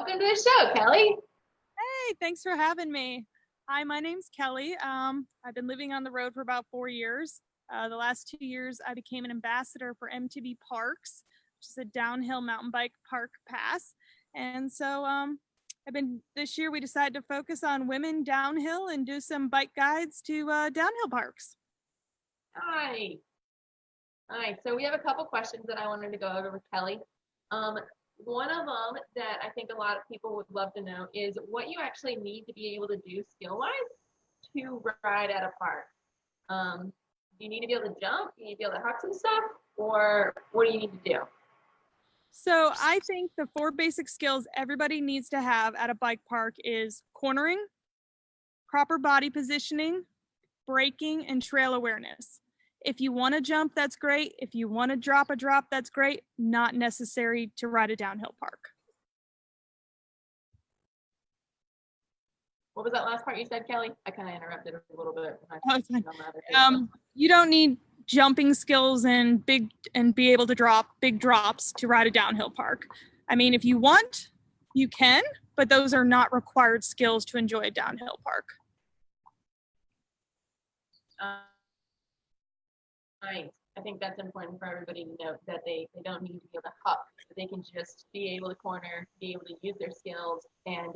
Welcome to the show, Kelly. Hey, thanks for having me. Hi, my name's Kelly. I've been living on the road for about 4 years. The last 2 years, I became an ambassador for MTB Parks, which is a downhill mountain bike park pass. And so this year we decided to focus on women downhill and do some bike guides to downhill parks. Hi. Hi. So we have a couple questions that I wanted to go over with Kelly. One of them that I think a lot of people would love to know is what you actually need to be able to do skill-wise to ride at a park. You need to be able to jump, you need to be able to hop some stuff, or what do you need to do? So I think the 4 basic skills everybody needs to have at a bike park is cornering, proper body positioning, braking, and trail awareness. If you want to jump, that's great. If you want to drop a drop, that's great. Not necessary to ride a downhill park. What was that last part you said, Kelly? I kind of interrupted a little bit. You don't need jumping skills and be able to drop big drops to ride a downhill park. I mean, if you want, you can, but those are not required skills to enjoy a downhill park. Nice. I think that's important for everybody to note that they don't need to be able to hop. They can just be able to corner, be able to use their skills, and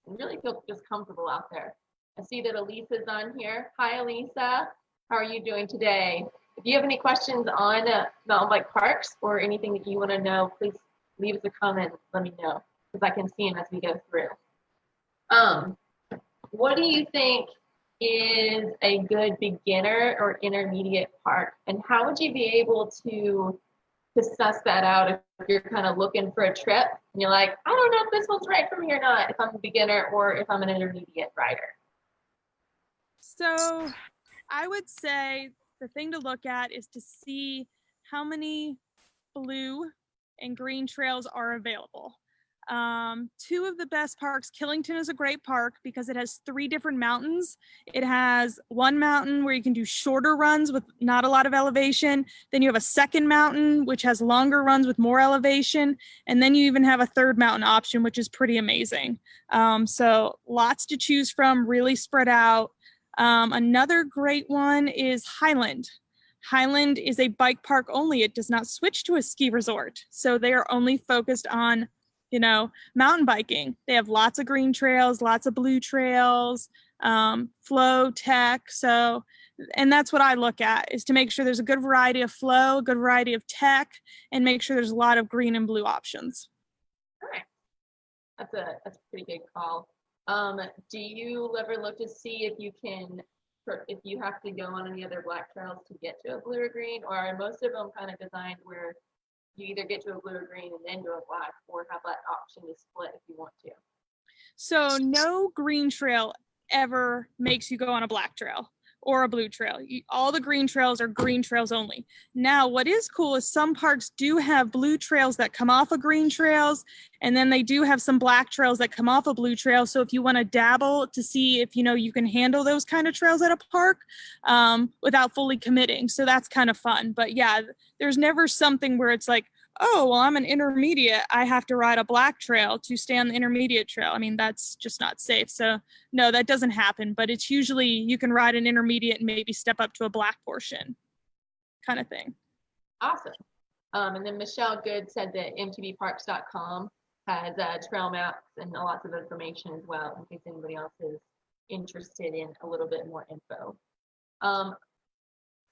really feel just comfortable out there. I see that Elisa's on here. Hi, Elisa. How are you doing today? If you have any questions on mountain bike parks or anything that you want to know, please leave us a comment. Let me know because I can see them as we go through. What do you think is a good beginner or intermediate park, and how would you be able to suss that out if you're kind of looking for a trip and you're like, I don't know if this one's right for me or not, if I'm a beginner or if I'm an intermediate rider? So I would say the thing to look at is to see how many blue and green trails are available. 2 of the best parks, Killington is a great park because it has 3 different mountains. It has one mountain where you can do shorter runs with not a lot of elevation. Then you have a second mountain, which has longer runs with more elevation. And then you even have a third mountain option, which is pretty amazing. So lots to choose from, really spread out. Another great one is Highland. Highland is a bike park only. It does not switch to a ski resort. So they are only focused on mountain biking. They have lots of green trails, lots of blue trails, flow, tech. So, and that's what I look at, is to make sure there's a good variety of flow, a good variety of tech, and make sure there's a lot of green and blue options. All right. That's a pretty big call. Do you ever look to see if you have to go on any other black trails to get to a blue or green, or are most of them kind of designed where you either get to a blue or green and then go a black, or have that option to split if you want to? So no green trail ever makes you go on a black trail or a blue trail. All the green trails are green trails only. Now, what is cool is some parks do have blue trails that come off of green trails, and then they do have some black trails that come off of blue trails. So if you want to dabble to see if you can handle those kind of trails at a park without fully committing. So that's kind of fun. But yeah, there's never something where it's like, oh, well, I'm an intermediate, I have to ride a black trail to stay on the intermediate trail. I mean, that's just not safe. So no, that doesn't happen, but it's usually you can ride an intermediate and maybe step up to a black portion kind of thing. Awesome. And then Michelle Good said that mtbparks.com has trail maps and lots of information as well, in case anybody else is interested in a little bit more info.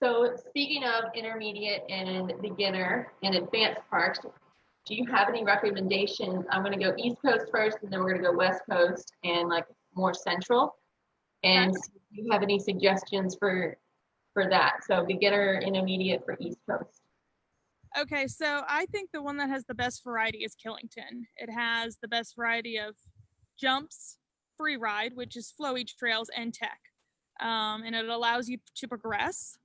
So speaking of intermediate and beginner and advanced parks, do you have any recommendations? I'm going to go East Coast first, and then we're going to go West Coast and like more central. And do you have any suggestions for that? So beginner, intermediate for East Coast. Okay, so I think the one that has the best variety is Killington. It has the best variety of jumps, free ride, which is flowy trails, and tech. And it allows you to progress.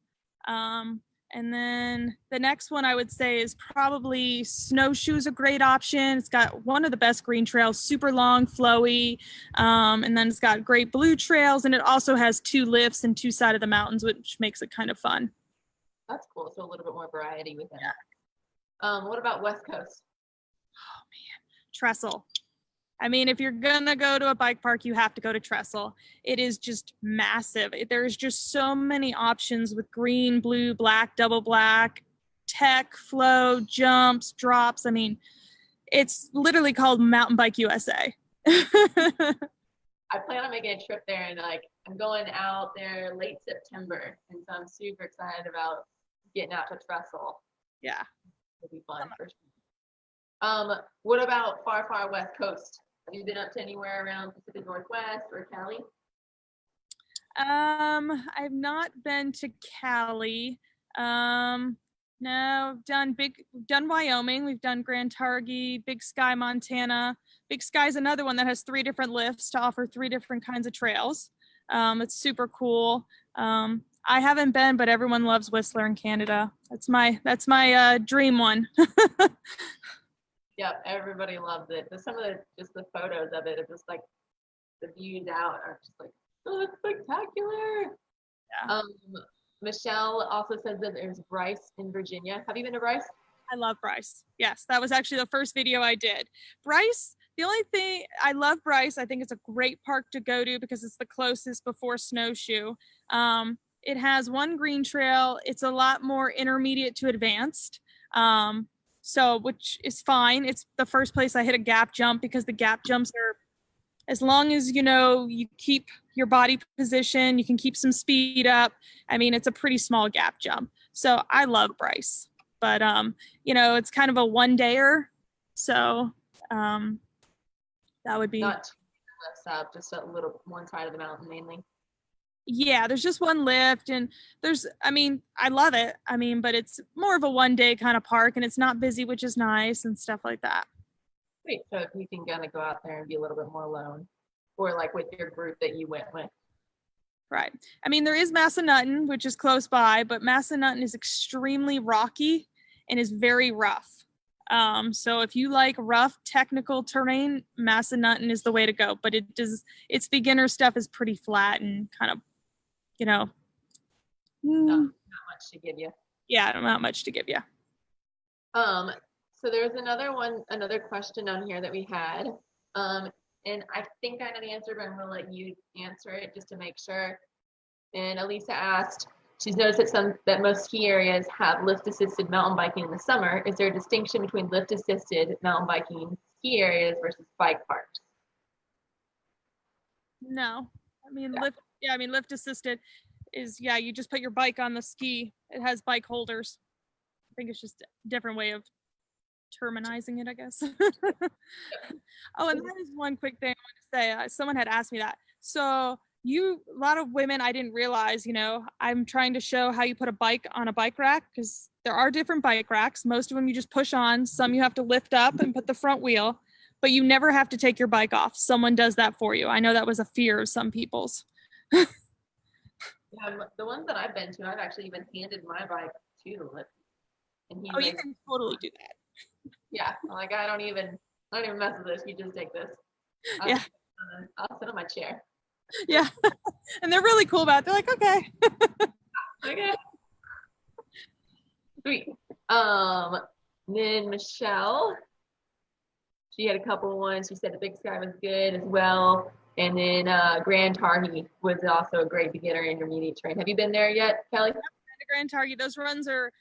And then the next one I would say is probably Snowshoe's a great option. It's got one of the best green trails, super long, flowy. And then it's got great blue trails, and it also has 2 lifts and 2 sides of the mountains, which makes it kind of fun. That's cool. So a little bit more variety with that. Yeah. What about West Coast? Oh man, Trestle. I mean, if you're gonna go to a bike park, you have to go to Trestle. It is just massive. There's just so many options with green, blue, black, double black, tech, flow, jumps, drops. I mean, it's literally called Mountain Bike USA. I plan on making a trip there, and like I'm going out there late September, and so I'm super excited about getting out to Trestle. Yeah, it'll be fun for sure. What about far West Coast? Have you been up to anywhere around Pacific Northwest or Cali? I've not been to Cali. No, done Wyoming. We've done Grand Targhee, Big Sky, Montana. Big Sky is another one that has 3 different lifts to offer 3 different kinds of trails. It's super cool. I haven't been, but everyone loves Whistler in Canada. That's my dream one. Yep, everybody loves it. But some of the photos of it, of just like the views out are just like, oh, it's spectacular. Yeah. Michelle also says that there's Bryce in Virginia. Have you been to Bryce? I love Bryce. Yes, that was actually the first video I did. Bryce, the only thing, I love Bryce. I think it's a great park to go to because it's the closest before snowshoe. It has one green trail. It's a lot more intermediate to advanced. So, which is fine. It's the first place I hit a gap jump because the gap jumps are, as long as, you keep your body position, you can keep some speed up. I mean, it's a pretty small gap jump. So I love Bryce, but, it's kind of a one-dayer. So that would be. Not too left up, just a little one side of the mountain mainly. Yeah, there's just one lift and I love it. But it's more of a one-day kind of park and it's not busy, which is nice and stuff like that. Great. So you can kind of go out there and be a little bit more alone, or like with your group that you went with. Right. There is Massanutten, which is close by, but Massanutten is extremely rocky and is very rough. So if you like rough technical terrain, Massanutten is the way to go. But its beginner stuff is pretty flat and kind of, not much to give you. Yeah, not much to give you. So there's another question on here that we had. And I think I know the answer, but I'm gonna let you answer it just to make sure. And Elisa asked, she's noticed that most ski areas have lift-assisted mountain biking in the summer. Is there a distinction between lift-assisted mountain biking ski areas versus bike parks? No, lift assisted is, you just put your bike on the ski. It has bike holders. I think it's just a different way of terminizing it, I guess. Oh, and that is one quick thing I want to say. Someone had asked me that. So a lot of women, I didn't realize, I'm trying to show how you put a bike on a bike rack because there are different bike racks. Most of them you just push on. Some you have to lift up and put the front wheel, but you never have to take your bike off. Someone does that for you. I know that was a fear of some people's. Yeah, the ones that I've been to, I've actually even handed my bike to the lift. And you can totally do that. Yeah, like I don't even mess with this. You just take this. I'll sit on my chair. Yeah, and they're really cool about it. They're like, okay. Okay. Sweet. Then Michelle, she had a couple ones. She said the Big Sky was good as well. And then Grand Targhee was also a great beginner intermediate train. Have you been there yet, Kelly? Grand Targhee, those runs are,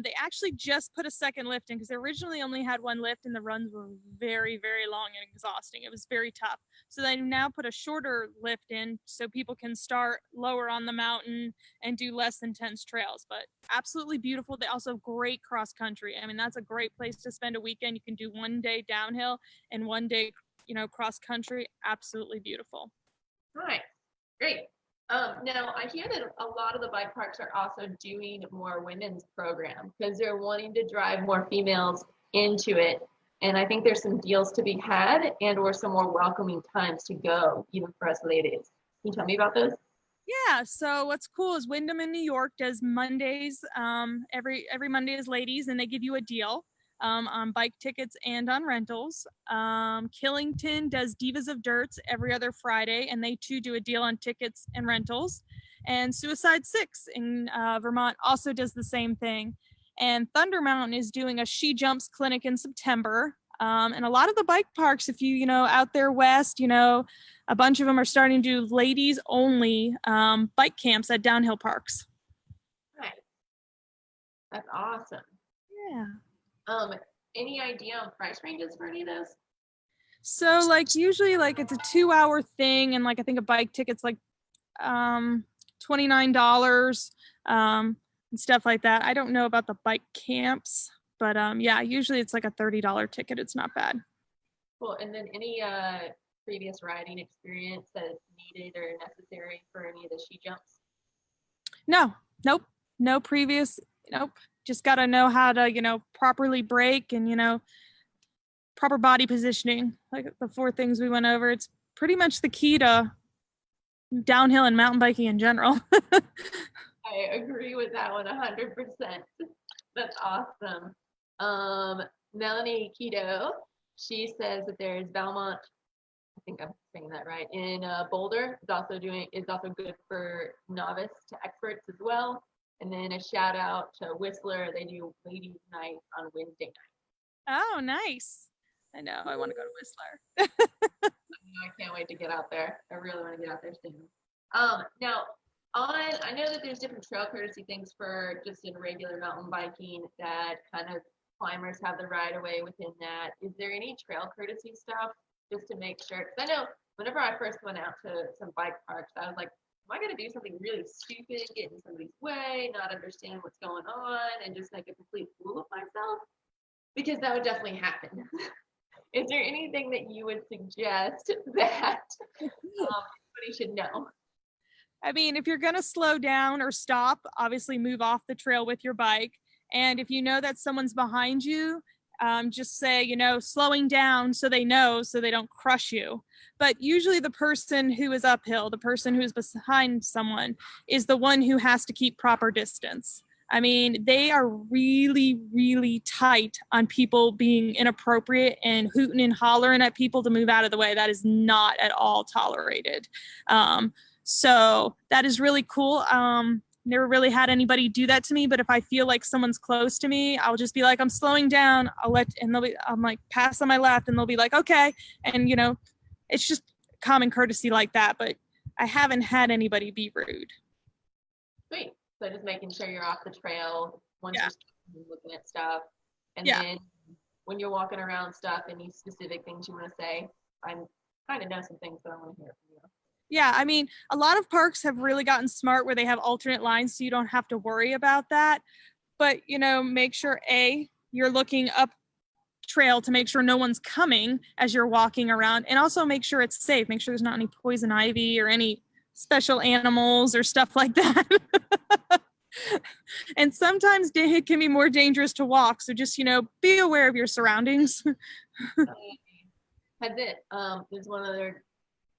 they actually just put a second lift in because they originally only had one lift and the runs were very, very long and exhausting. It was very tough. So they now put a shorter lift in so people can start lower on the mountain and do less intense trails, but absolutely beautiful. They also have great cross country. That's a great place to spend a weekend. You can do one day downhill and one day, cross country. Absolutely beautiful. All right, great. Now, I hear that a lot of the bike parks are also doing more women's programs because they're wanting to drive more females into it. And I think there's some deals to be had and or some more welcoming times to go, even for us ladies. Can you tell me about those? Yeah, so what's cool is Wyndham in New York does Mondays, every Monday is ladies, and they give you a deal on bike tickets and on rentals. Killington does Divas of Dirts every other Friday, and they too do a deal on tickets and rentals. And Suicide 6 in Vermont also does the same thing. And Thunder Mountain is doing a She Jumps clinic in September. And a lot of the bike parks, if you know, out there west, you know, a bunch of them are starting to do ladies only bike camps at downhill parks. Nice. That's awesome. Yeah. Any idea on price ranges for any of those? So like usually like it's a 2-hour thing, and like I think a bike ticket's like $29 and stuff like that. I don't know about the bike camps, but yeah, usually it's like a $30 ticket. It's not bad. Cool. And then any previous riding experience that is needed or necessary for any of the ski jumps? Nope. No previous. Nope. Just got to know how to, you know, properly brake and, you know, proper body positioning. Like the 4 things we went over. It's pretty much the key to downhill and mountain biking in general. I agree with that one 100%. That's awesome. Melanie Keto, she says that there's Belmont, I think I'm saying that right, in Boulder. Is also good for novice to experts as well. And then a shout out to Whistler. They do ladies night on Wednesday night. Oh, nice. I know. I want to go to Whistler. I can't wait to get out there. I really want to get out there soon. Now, I know that there's different trail courtesy things for just in regular mountain biking that kind of climbers have the right of way within that. Is there any trail courtesy stuff just to make sure? Because I know whenever I first went out to some bike parks, I was like, am I going to do something really stupid, get in somebody's way, not understand what's going on, and just make a complete fool of myself? Because that would definitely happen. Is there anything that you would suggest that everybody should know? I mean, if you're going to slow down or stop, obviously move off the trail with your bike. And if you know that someone's behind you, just say, you know, slowing down so they know, so they don't crush you. But usually the person who is uphill, the person who's behind someone, is the one who has to keep proper distance. I mean, they are really, really tight on people being inappropriate and hooting and hollering at people to move out of the way. That is not at all tolerated. So that is really cool. Never really had anybody do that to me, but if I feel like someone's close to me, I'll just be like, I'm slowing down. I'm like, pass on my left, and they'll be like, okay. And, you know, it's just common courtesy like that, but I haven't had anybody be rude. Sweet. So just making sure you're off the trail once Yeah. you're looking at stuff. And Yeah. then when you're walking around stuff, any specific things you want to say? I kind of know some things, but I want to hear it from you. Yeah, I mean, a lot of parks have really gotten smart where they have alternate lines, so you don't have to worry about that. But, you know, make sure, you're looking up trail to make sure no one's coming as you're walking around, and also make sure it's safe. Make sure there's not any poison ivy or any special animals or stuff like that. And sometimes it can be more dangerous to walk, so just, you know, be aware of your surroundings. That's it. There's one other.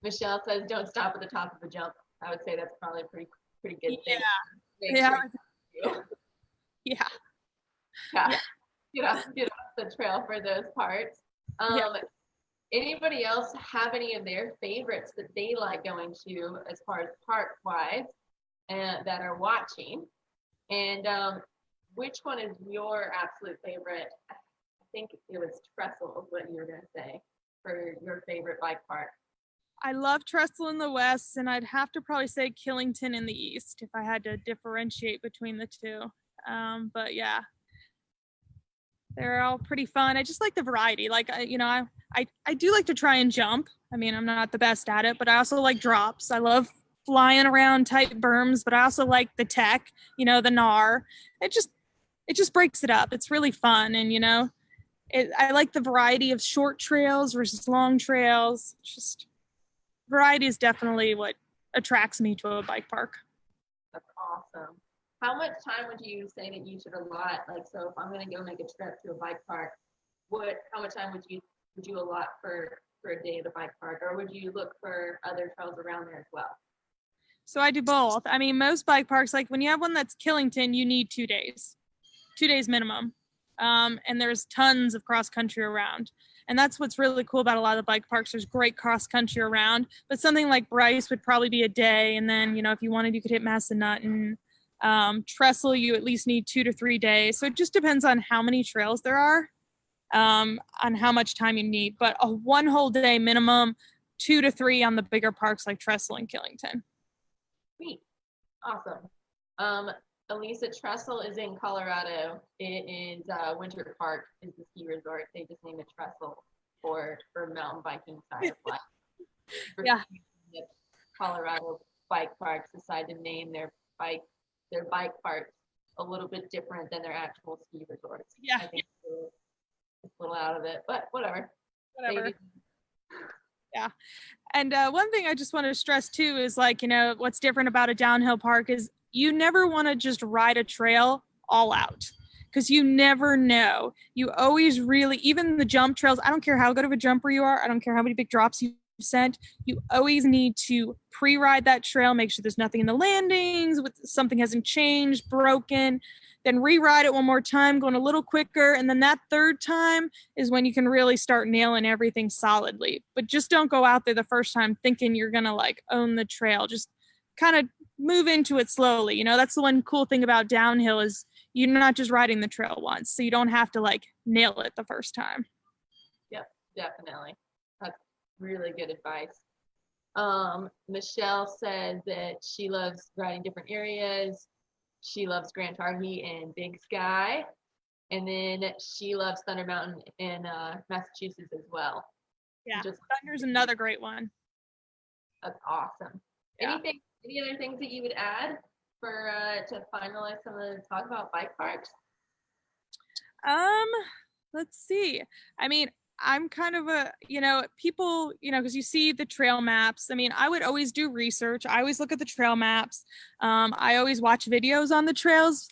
Michelle says, "Don't stop at the top of the jump." I would say that's probably a pretty good thing. Yeah. Sure Yeah. Get off the trail for those parts. Anybody else have any of their favorites that they like going to as far as park wise and that are watching? And which one is your absolute favorite? I think it was Trestle is what you were going to say for your favorite bike park. I love Trestle in the west, and I'd have to probably say Killington in the east if I had to differentiate between the two. But yeah, they're all pretty fun. I just like the variety. Like, you know, I do like to try and jump. I mean, I'm not the best at it, but I also like drops. I love flying around tight berms, but I also like the tech, you know, the gnar. It just breaks it up. It's really fun. And, you know, I like the variety of short trails versus long trails. Just variety is definitely what attracts me to a bike park. That's awesome. How much time would you say that you should allot? Like, so if I'm going to go make a trip to a bike park, how much time would you allot for a day at the bike park, or would you look for other trails around there as well? So I do both. I mean, most bike parks, like when you have one that's Killington, you need 2 days minimum. And there's tons of cross country around. And that's what's really cool about a lot of the bike parks. There's great cross country around, but something like Bryce would probably be a day. And then, you know, if you wanted, you could hit Massanutten. Trestle, you at least need 2 to 3 days. So it just depends on how many trails there are. on how much time you need, but a 1 whole day minimum, 2 to 3 on the bigger parks like Trestle and Killington. Sweet. Awesome. Elisa, Trestle is in Colorado. It is Winter Park is the ski resort. They just named it Trestle for mountain biking side of life. Yeah. Colorado bike parks decide to name their bike parks a little bit different than their actual ski resorts. Yeah. I think it's a little out of it, but whatever. Yeah. And one thing I just want to stress too is, like, you know, what's different about a downhill park is you never want to just ride a trail all out, because you never know. You always really, even the jump trails, I don't care how good of a jumper you are, I don't care how many big drops you've sent, you always need to pre-ride that trail, make sure there's nothing in the landings, something hasn't changed, broken, then re-ride it one more time, going a little quicker, and then that third time is when you can really start nailing everything solidly. But just don't go out there the first time thinking you're gonna like own the trail. Just kind of move into it slowly. You know, that's the one cool thing about downhill is you're not just riding the trail once, so you don't have to like nail it the first time. Yep, definitely. That's really good advice. Michelle said that she loves riding different areas. She loves Grand Targhee and Big Sky. And then she loves Thunder Mountain in Massachusetts as well. Yeah, Thunder's another great one. That's awesome. Yeah. Any other things that you would add for to finalize some of the talk about bike parks? Let's see. I mean, I'm kind of a, you know, people, you know, because you see the trail maps. I mean, I would always do research. I always look at the trail maps. I always watch videos on the trails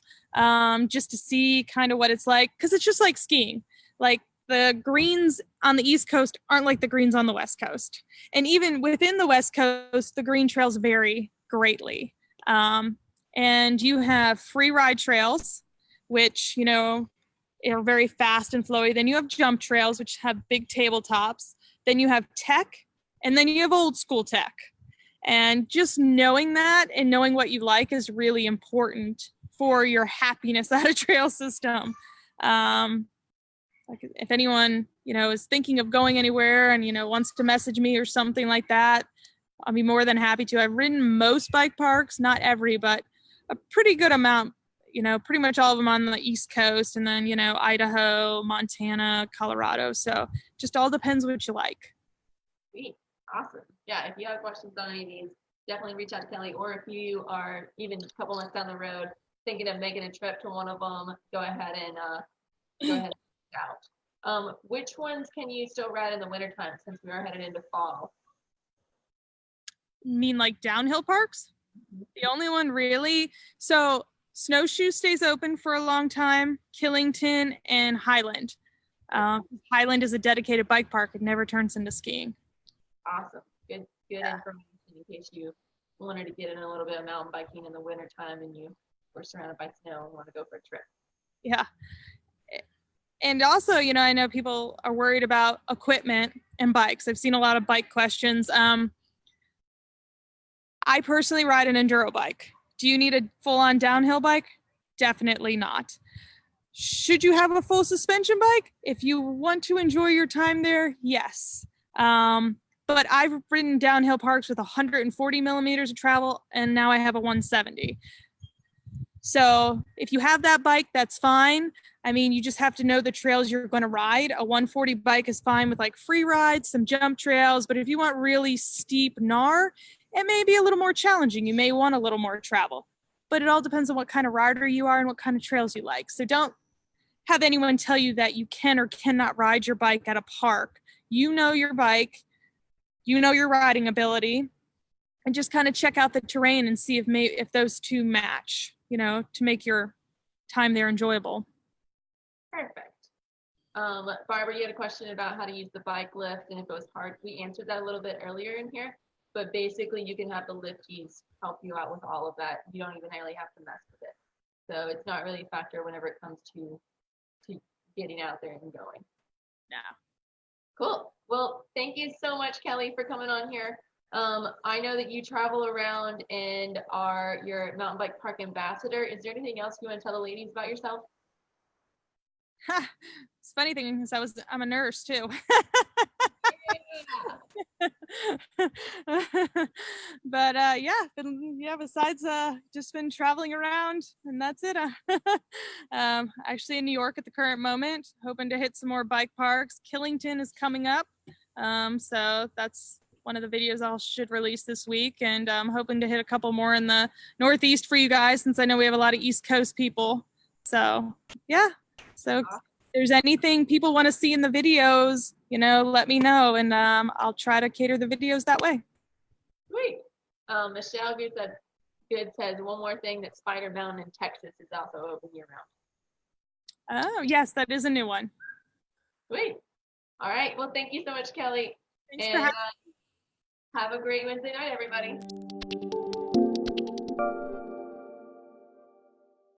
just to see kind of what it's like, because it's just like skiing. Like the greens on the East Coast aren't like the greens on the West Coast. And even within the West Coast, the green trails vary greatly. And you have free ride trails, which, you know, are very fast and flowy. Then you have jump trails, which have big tabletops. Then you have tech, and then you have old school tech. And just knowing that and knowing what you like is really important for your happiness at a trail system. Like if anyone, you know, is thinking of going anywhere and, you know, wants to message me or something like that, I'll be more than happy to. I've ridden most bike parks, not every, but a pretty good amount. You know, pretty much all of them on the East Coast, and then, you know, Idaho, Montana, Colorado. So just all depends what you like. Sweet. Awesome. Yeah, if you have questions on any of these, definitely reach out to Kelly, or if you are even a couple months down the road thinking of making a trip to one of them, go ahead and reach out. Which ones can you still ride in the wintertime since we are headed into fall? You mean like downhill parks? Mm-hmm. The only one really, so Snowshoe stays open for a long time, Killington and Highland. Highland is a dedicated bike park. It never turns into skiing. Awesome. Good information in case you wanted to get in a little bit of mountain biking in the wintertime and you were surrounded by snow and want to go for a trip. Yeah. And also, you know, I know people are worried about equipment and bikes. I've seen a lot of bike questions. I personally ride an enduro bike. Do you need a full-on downhill bike? Definitely not. Should you have a full suspension bike? If you want to enjoy your time there, yes. But I've ridden downhill parks with 140 millimeters of travel, and now I have a 170. So if you have that bike, that's fine. I mean, you just have to know the trails you're going to ride. A 140 bike is fine with like free rides, some jump trails, but if you want really steep gnar, it may be a little more challenging. You may want a little more travel, but it all depends on what kind of rider you are and what kind of trails you like. So don't have anyone tell you that you can or cannot ride your bike at a park. You know your bike, you know your riding ability, and just kind of check out the terrain and see if those two match, you know, to make your time there enjoyable. Perfect. Barbara, you had a question about how to use the bike lift and if it was hard. We answered that a little bit earlier in here. But basically, you can have the lifties help you out with all of that. You don't even really have to mess with it. So it's not really a factor whenever it comes to getting out there and going. Yeah. Cool. Well, thank you so much, Kelly, for coming on here. I know that you travel around and are your mountain bike park ambassador. Is there anything else you want to tell the ladies about yourself? It's funny thing is I'm a nurse too. But besides just been traveling around, and that's it. Actually in New York at the current moment, hoping to hit some more bike parks. Killington is coming up, so that's one of the videos I should release this week, and I'm hoping to hit a couple more in the Northeast for you guys, since I know we have a lot of East Coast people. So yeah, so if there's anything people want to see in the videos, let me know, and I'll try to cater the videos that way. Sweet. Michelle Good says one more thing, that Spider Mountain in Texas is also open year round. Oh yes, that is a new one. Sweet. All right. Well, thank you so much, Kelly. Thanks for having have a great Wednesday night, everybody.